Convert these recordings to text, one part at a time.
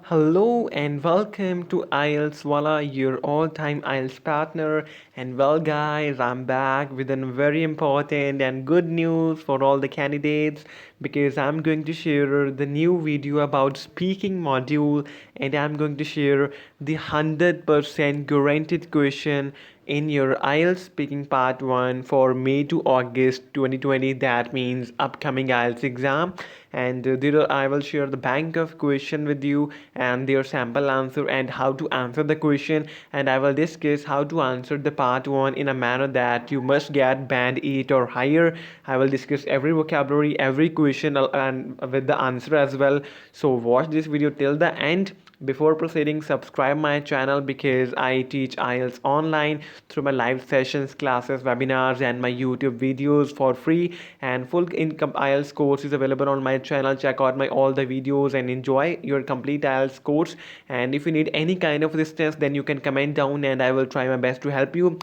Hello and welcome to IELTS Wala, your all-time IELTS partner. And well, guys, I'm back with a very important and good news for all the candidates because I'm going to share the new video about speaking module, and I'm going to share the 100% guaranteed question in your IELTS speaking part 1 for May to August 2020. That means upcoming IELTS exam. And I will share the bank of question with you and their sample answer and how to answer the question. And I will discuss how to answer the part 1 in a manner that you must get band 8 or higher. I will discuss every vocabulary, every question and with the answer as well. So watch this video till the end. Before proceeding, subscribe my channel because I teach IELTS online through my live sessions, classes, webinars, and my YouTube videos for free. And full income IELTS course is available on my channel. Check out my all the videos and enjoy your complete IELTS course. And if you need any kind of assistance, then you can comment down and I will try my best to help you.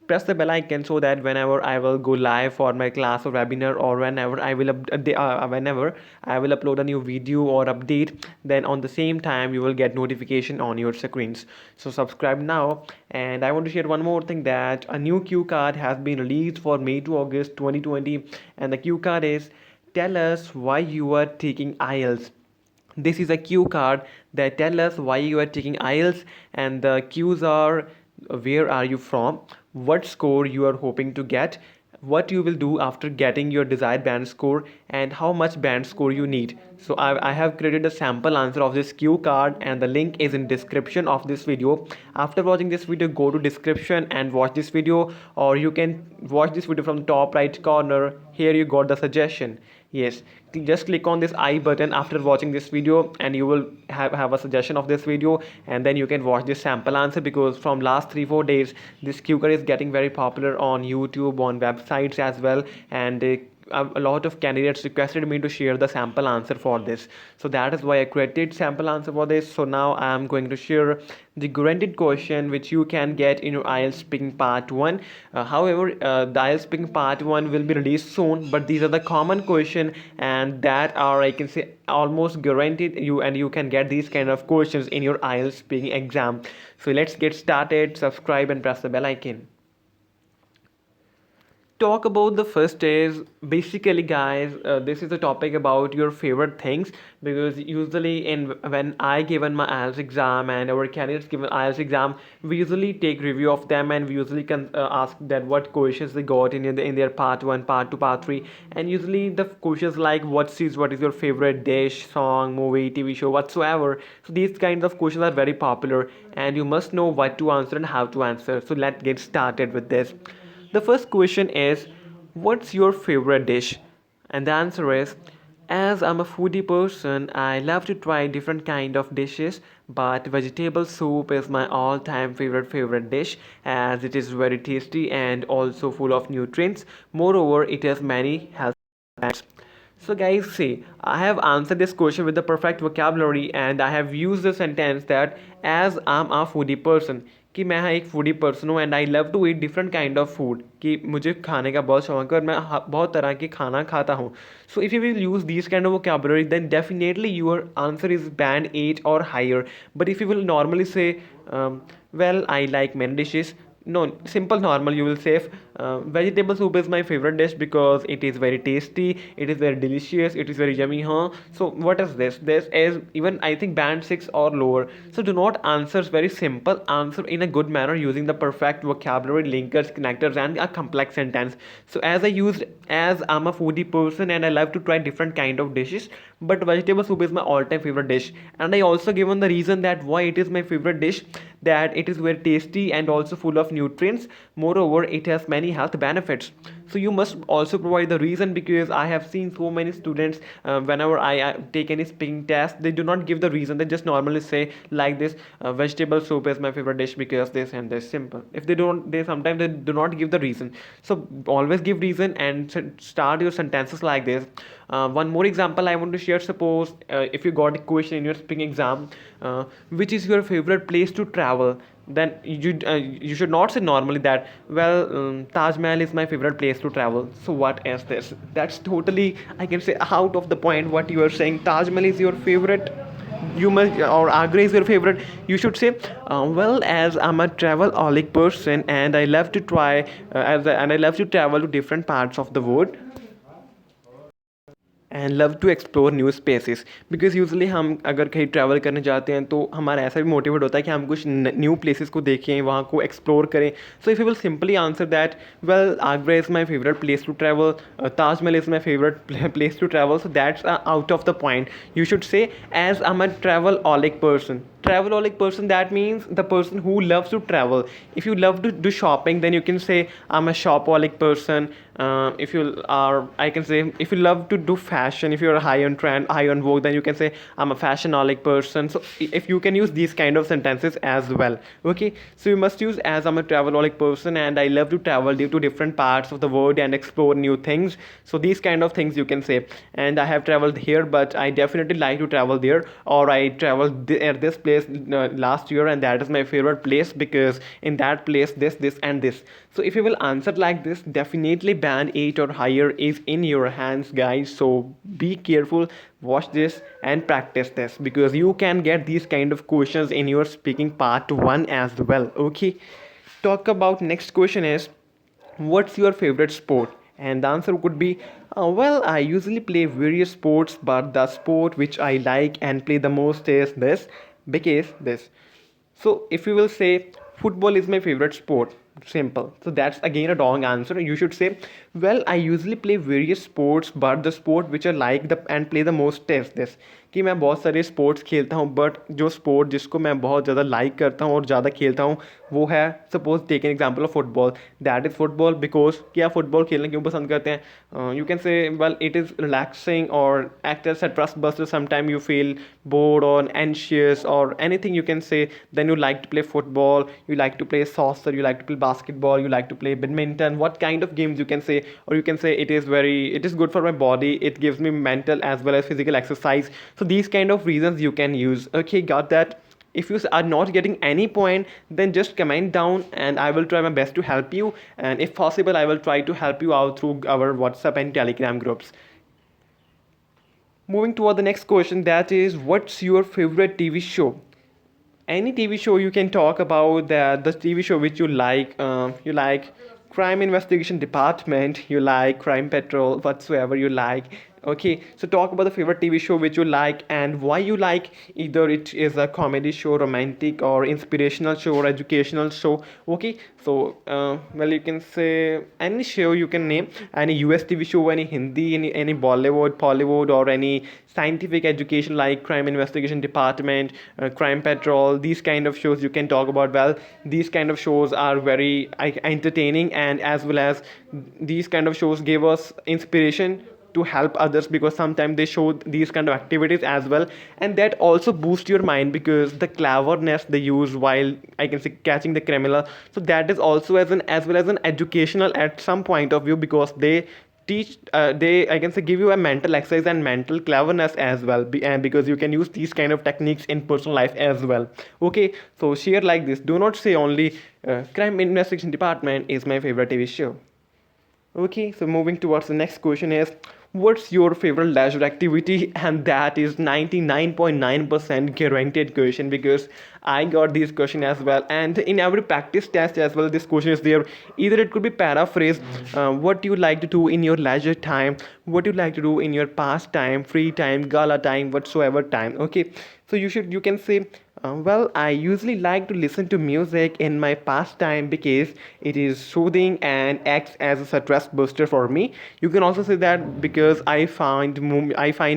Press the bell icon so that whenever I will go live for my class or webinar, or whenever I will upload a new video or update, then on the same time you will get notification on your screens. So subscribe now. And I want to share one more thing, that a new cue card has been released for May to August 2020, and the cue card is tell us why you are taking IELTS. This is a cue card that tell us why you are taking IELTS, and the cues are where are you from, what score you are hoping to get, what you will do after getting your desired band score, and how much band score you need. So I have created a sample answer of this cue card, and the link is in description of this video. After watching this video, go to description and watch this video, or you can watch this video from the top right corner. Here you got the suggestion. Yes, just click on this I button after watching this video and you will have a suggestion of this video, and then you can watch this sample answer, because from last 3-4 days this cue card is getting very popular on YouTube, on websites as well, and a lot of candidates requested me to share the sample answer for this. So that is why I created sample answer for this. So now I am going to share the guaranteed question which you can get in your IELTS speaking part 1. However, the IELTS speaking part 1 will be released soon, but these are the common question and that are, I can say, almost guaranteed you can get these kind of questions in your IELTS speaking exam. So let's get started. Subscribe and press the bell icon. Talk about the first is basically, guys, this is a topic about your favorite things, because usually when I given my IELTS exam and our candidates given IELTS exam, we usually take review of them and we usually can ask that what questions they got in their part 1, part 2, part 3. And usually the questions like what is your favorite dish, song, movie, TV show, whatsoever. So these kinds of questions are very popular and you must know what to answer and how to answer. So let's get started with this. The first question is, what's your favorite dish? And the answer is, as I'm a foodie person, I love to try different kind of dishes, but vegetable soup is my all-time favorite dish, as it is very tasty and also full of nutrients. Moreover, it has many health benefits. So guys, see, I have answered this question with the perfect vocabulary and I have used the sentence that as I'm a foodie person, कि मैं हाँ एक foodie person हूँ and I love to eat different kind of food, कि मुझे खाने का बहुत शौक है और मैं बहुत तरह के खाना खाता हूँ. So if you will use this kind of vocabulary then definitely your answer is band 8 or higher. But if you will normally say well, I like many dishes. No, simple normal you will say. Vegetable soup is my favorite dish because it is very tasty, it is very delicious, it is very yummy, huh? So what is this? This is even I think band 6 or lower. So do not answer very simple, answer in a good manner using the perfect vocabulary, linkers, connectors and a complex sentence. So as I'm a foodie person and I love to try different kind of dishes, but vegetable soup is my all-time favorite dish. And I also given the reason that why it is my favorite dish, that it is very tasty and also full of nutrients. Moreover, it has many health benefits. So you must also provide the reason, because I have seen so many students whenever I take any speaking test, they do not give the reason. They just normally say like this, vegetable soup is my favorite dish because this and this. Simple. If they don't, they sometimes they do not give the reason. So always give reason and start your sentences like this. One more example I want to share. Suppose if you got a question in your speaking exam, which is your favorite place to travel, then you should not say normally that, well, Taj Mahal is my favorite place to travel. So what is this? That's totally, I can say, out of the point. What you are saying, Taj Mahal is your favorite you must, or Agra is your favorite, you should say, well, as I'm a travelaholic person and I love to try, and I love to travel to different parts of the world and love to explore new spaces, because usually हम अगर कहीं travel करने जाते हैं तो हमारा ऐसा भी मोटिवेट होता है कि हम कुछ न्यू प्लेसेस को देखें, वहाँ को एक्सप्लोर करें. So if you will simply answer that, well Agra is my favourite place to travel, Taj Mahal is my favourite place to travel, so that's out of the point. You should say, as I'm a travelaholic person. Travelaholic person, that means the person who loves to travel. If you love to do shopping, then you can say I'm a shopaholic person. If you are, I can say, if you love to do fashion, if you're a high on trend, high on vogue, then you can say I'm a fashionaholic person. So if you can use these kind of sentences as well. Okay, so you must use as I'm a travelaholic person and I love to travel to different parts of the world and explore new things. So these kind of things you can say. And I have traveled here, but I definitely like to travel there, or I traveled at this place last year and that is my favorite place because in that place this and this. So if you will answer like this, definitely band 8 or higher is in your hands, guys. So be careful, watch this and practice this, because you can get these kind of questions in your speaking part 1 as well. Okay, talk about next question is, what's your favorite sport? And the answer could be, well, I usually play various sports, but the sport which I like and play the most is this, because this. So if you will say football is my favorite sport, simple. So that's again a wrong answer. You should say, well, I usually play various sports, but the sport which I like the and play the most is this. कि मैं बहुत सारे sports खेलता हूँ, but जो sport जिसको मैं बहुत ज़्यादा लाइक करता हूँ और ज़्यादा खेलता हूँ वो है, suppose take an example of football, that is football. Because क्या फुटबॉल खेलना क्यों पसंद करते हैं? You can say, well, it is relaxing और act as a trust buster. Sometime you feel bored or anxious or anything, you can say, then you like to play football, you like to play soccer, you like to play basketball, you like to play badminton, what kind of games you can say. Or you can say it is good for my body, it gives me mental as well as physical exercise. So these kind of reasons you can use. Okay, got that? If you are not getting any point, then just comment down and I will try my best to help you, and if possible I will try to help you out through our WhatsApp and Telegram groups. Moving toward the next question, that is, what's your favorite TV show? Any TV show you can talk about, the TV show which you like. You like Crime Investigation Department, you like Crime Patrol, whatsoever you like. Okay, so talk about the favorite TV show which you like and why you like. Either it is a comedy show, romantic, or inspirational show, or educational show. Okay, so well, you can say any show you can name, any US TV show, any Hindi, any Bollywood, or any scientific education like Crime Investigation Department, Crime Patrol. These kind of shows you can talk about. Well, these kind of shows are very entertaining, and as well as these kind of shows give us inspiration to help others, because sometimes they show these kind of activities as well, and that also boosts your mind because the cleverness they use while, I can say, catching the criminal. So that is also as well as an educational at some point of view, because they teach, they, I can say, give you a mental exercise and mental cleverness as well, and because you can use these kind of techniques in personal life as well. Okay, so share like this, do not say only Crime Investigation Department is my favorite TV show. Okay, so moving towards the next question is, what's your favorite leisure activity? And that is 99.9% guaranteed question, because I got this question as well, and in every practice test as well this question is there. Either it could be paraphrase, what you like to do in your leisure time, what you like to do in your pastime, free time, gala time, whatsoever time. Okay, so you can say, well, I usually like to listen to music in my pastime because it is soothing and acts as a stress buster for me. You can also say that because I find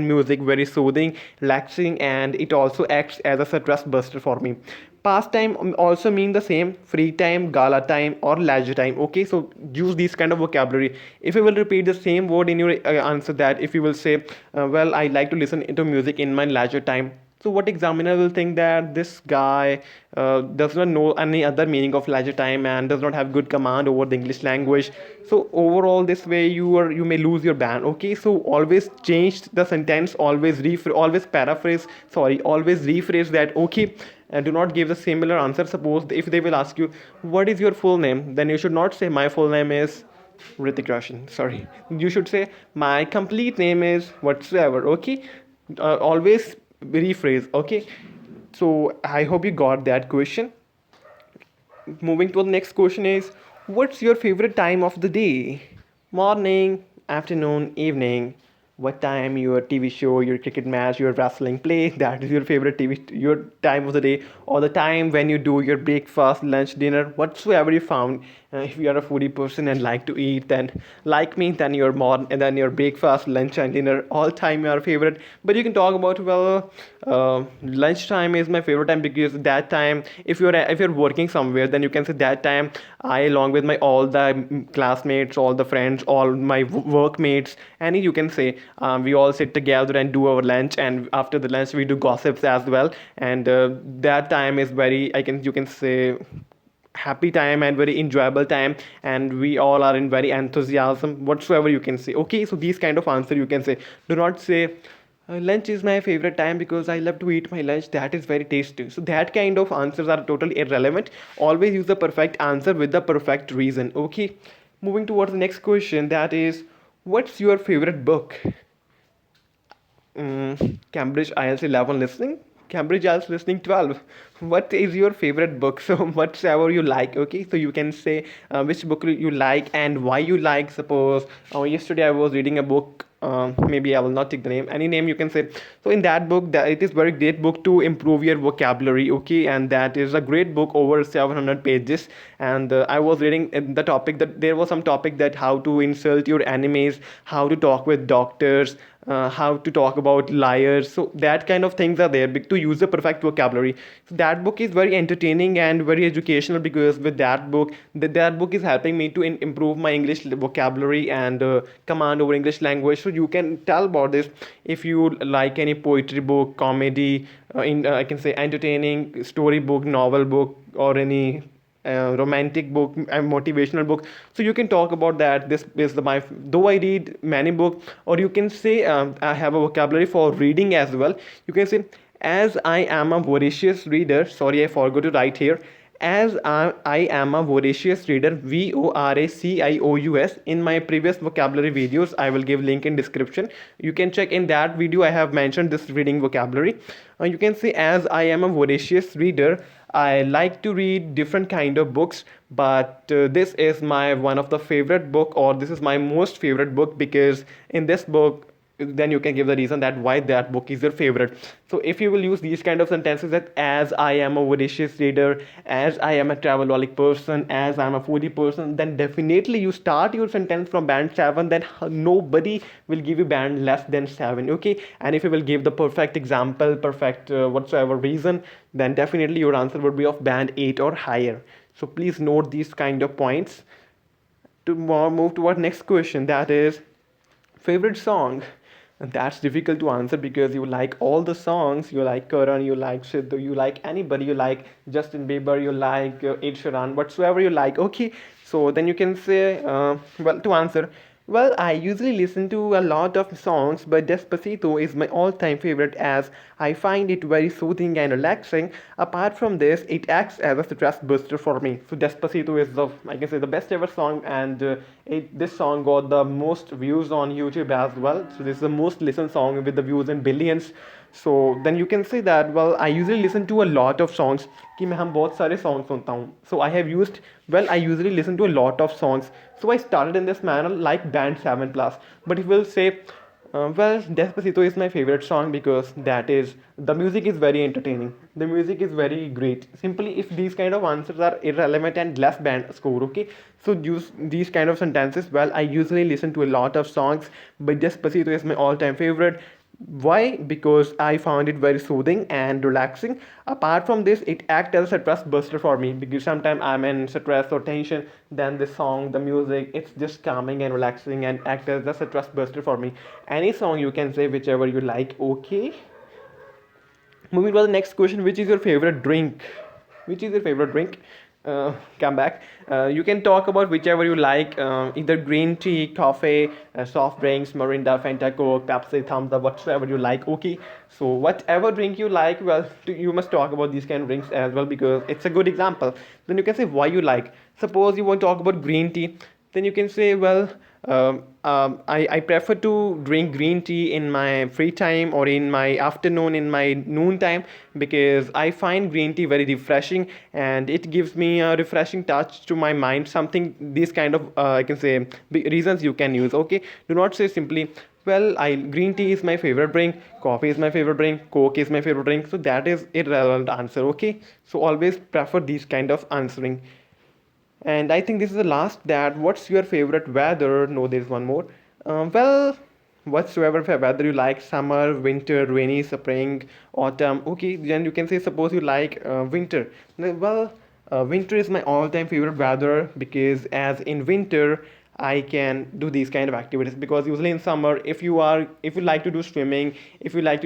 music very soothing, relaxing, and it also acts as a stress buster for me. Pastime also mean the same: free time, gala time, or leisure time. Okay, so use these kind of vocabulary. If you will repeat the same word in your answer, that if you will say, well, I like to listen to music in my leisure time, so what examiner will think that this guy does not know any other meaning of leisure time and does not have good command over the English language. So overall, this way you may lose your band. Okay, so always change the sentence, always always rephrase that. Okay, and do not give the similar answer. Suppose if they will ask you, what is your full name, then you should not say my full name is Ritik Roshan. Sorry, you should say my complete name is whatsoever. Okay, always rephrase. Okay, so I hope you got that question. Moving to the next question is, what's your favorite time of the day? Morning, afternoon, evening. What time your TV show, your cricket match, your wrestling play, that is your favorite TV, your time of the day, or the time when you do your breakfast, lunch, dinner, whatsoever you found. If you are a foodie person and like to eat, then like me, then your morning and then your breakfast, lunch, and dinner all time are favorite. But you can talk about, well, lunchtime is my favorite time because that time, if you're working somewhere, then you can say that time I, along with my all the classmates, all the friends, all my workmates, and you can say we all sit together and do our lunch, and after the lunch we do gossips as well. And that time is very, I can, you can say, happy time and very enjoyable time, and we all are in very enthusiasm whatsoever you can say. Okay, so these kind of answer you can say. Do not say lunch is my favorite time because I love to eat my lunch, that is very tasty. So that kind of answers are totally irrelevant. Always use the perfect answer with the perfect reason. Okay, moving towards the next question, that is, what's your favorite book? Cambridge IELTS 11 listening, Cambridge IELTS listening 12. What is your favorite book? So whatever you like. Okay, so you can say which book you like and why you like. Suppose yesterday I was reading a book. Maybe I will not take the name. Any name you can say. So in that book, that it is very great book to improve your vocabulary. Okay, and that is a great book over 700 pages. And I was reading the topic that there was some topic that how to insult your enemies, how to talk with doctors, how to talk about liars. So that kind of things are there to use the perfect vocabulary. So that book is very entertaining and very educational because with that book, that book is helping me to improve my English vocabulary and command over English language. So you can tell about this if you like any poetry book, comedy, in I can say entertaining story book, novel book, or any romantic book and motivational book. So you can talk about that. This is the my, though I read many books, or you can say I have a vocabulary for reading as well. You can say, as I am a voracious reader, sorry I forgot to write here, as I am a voracious reader, VORACIOUS. In my previous vocabulary videos, I will give link in description. You can check in that video. I have mentioned this reading vocabulary. You can say, as I am a voracious reader, I like to read different kind of books, but this is my one of the favorite book, or this is my most favorite book, because in this book, then you can give the reason that why that book is your favorite. So if you will use these kind of sentences, that as I am a voracious reader, as I am a travelaholic person, as I am a foodie person, then definitely you start your sentence from band 7, then nobody will give you band less than 7. Okay, and if you will give the perfect example, perfect whatsoever reason, then definitely your answer would be of band 8 or higher. So please note these kind of points. To move to our next question, that is, favorite song. And that's difficult to answer because you like all the songs. You like Karan, you like Sidhu, you like anybody, you like Justin Bieber, you like Ed Sheeran, whatsoever you like. Okay, so then you can say, well, to answer, well, I usually listen to a lot of songs, but Despacito is my all-time favorite as I find it very soothing and relaxing. Apart from this, it acts as a stress booster for me. So Despacito is the, I can say, the best ever song, and this song got the most views on YouTube as well. So this is the most listened song with the views in billions. So then you can say that, well, I usually listen to a lot of songs, कि मैं हम बहुत सारे songs सुनता हूँ. So I have used, well, I usually listen to a lot of songs. So I started in this manner like band 7 plus. But if we'll say, well, Despacito is my favorite song because that is, the music is very entertaining. The music is very great. Simply, if these kind of answers are irrelevant and less band score, okay? So use these kind of sentences. Well, I usually listen to a lot of songs, but Despacito is my all-time favorite. Why? Because I found it very soothing and relaxing. Apart from this, it acts as a stress buster for me because sometimes I'm in stress or tension. Then the song, the music, it's just calming and relaxing and acts as a stress buster for me. Any song you can say, whichever you like. Okay. Moving to the next question, which is your favorite drink? Which is your favorite drink? Come back. You can talk about whichever you like, either green tea, coffee, soft drinks, Mirinda, Fanta, Coke, Pepsi, Thumbs Up, whatsoever you like. Okay, so whatever drink you like, well, you must talk about these kind of drinks as well because it's a good example. Then you can say why you like. Suppose you want to talk about green tea, then you can say, well, I prefer to drink green tea in my free time or in my afternoon, in my noon time, because I find green tea very refreshing and it gives me a refreshing touch to my mind. Something, these kind of I can say reasons you can use. Okay, do not say simply, well, I green tea is my favorite drink, coffee is my favorite drink, coke is my favorite drink. So that is irrelevant answer. Okay, so always prefer these kind of answering. And I think this is the last, that what's your favorite weather? No, there's one more. Well, whatsoever weather you like, summer, winter, rainy, spring, autumn. Okay, then you can say suppose you like winter. Well, winter is my all-time favorite weather, because as in winter I can do these kind of activities, because usually in summer, if you like to do swimming, if you like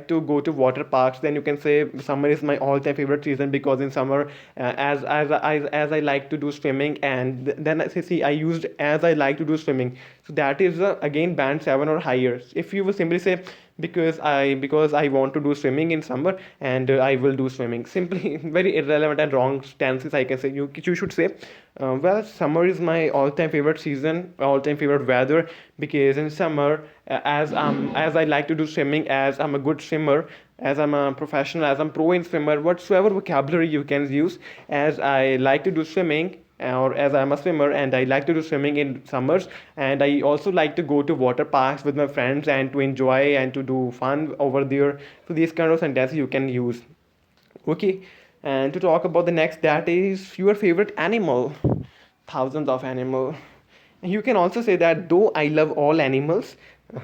to go to water parks, then you can say summer is my all-time favorite season, because in summer, as I like to do swimming, and then I see I used as I like to do swimming, so that is again band 7 or higher. If you will simply say because I want to do swimming in summer, and I will do swimming, simply very irrelevant and wrong stances, I can say. You should say, well, summer is my all-time favorite season, all-time favorite weather, because in summer, as I like to do swimming, as I'm a good swimmer, as I'm a professional, as I'm pro in swimmer, whatsoever vocabulary you can use, as I like to do swimming, or as I'm a swimmer and I like to do swimming in summers, and I also like to go to water parks with my friends and to enjoy and to do fun over there. So these kind of sentences you can use. Okay, and to talk about the next, that is your favorite animal. Thousands of animal. You can also say that though I love all animals,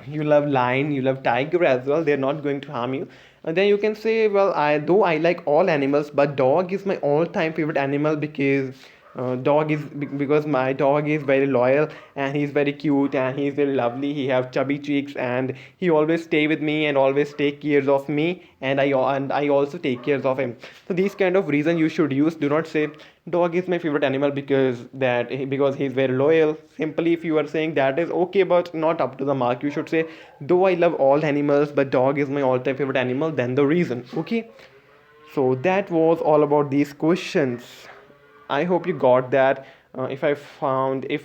you love lion, you love tiger as well, they're not going to harm you. And then you can say, well, I like all animals, but dog is my all-time favorite animal, because because my dog is very loyal, and he's very cute, and he's very lovely. He have chubby cheeks, and he always stay with me and always take care of me, and I also take care of him. So these kind of reason you should use. Do not say dog is my favorite animal because he's very loyal. Simply, if you are saying that is okay but not up to the mark, you should say though I love all animals, but dog is my all-time favorite animal, then the reason. Okay, so that was all about these questions. I hope you got that. If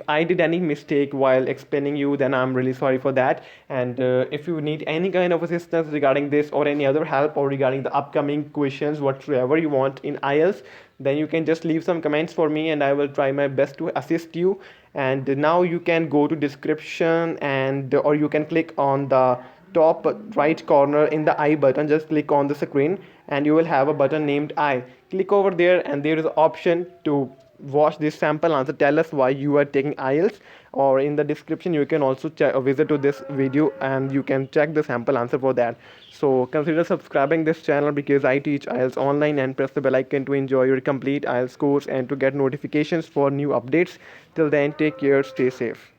I did any mistake while explaining you, then I'm really sorry for that. And if you need any kind of assistance regarding this, or any other help, or regarding the upcoming questions, whatsoever you want in IELTS, then you can just leave some comments for me, and I will try my best to assist you. And now you can go to description, and or you can click on the top right corner in the I button. Just click on the screen, and you will have a button named I. Click over there, and there is an option to watch this sample answer. Tell us why you are taking IELTS, or in the description you can also visit to this video, and you can check the sample answer for that. So consider subscribing this channel, because I teach IELTS online, and press the bell icon to enjoy your complete IELTS course and to get notifications for new updates. Till then, take care, stay safe.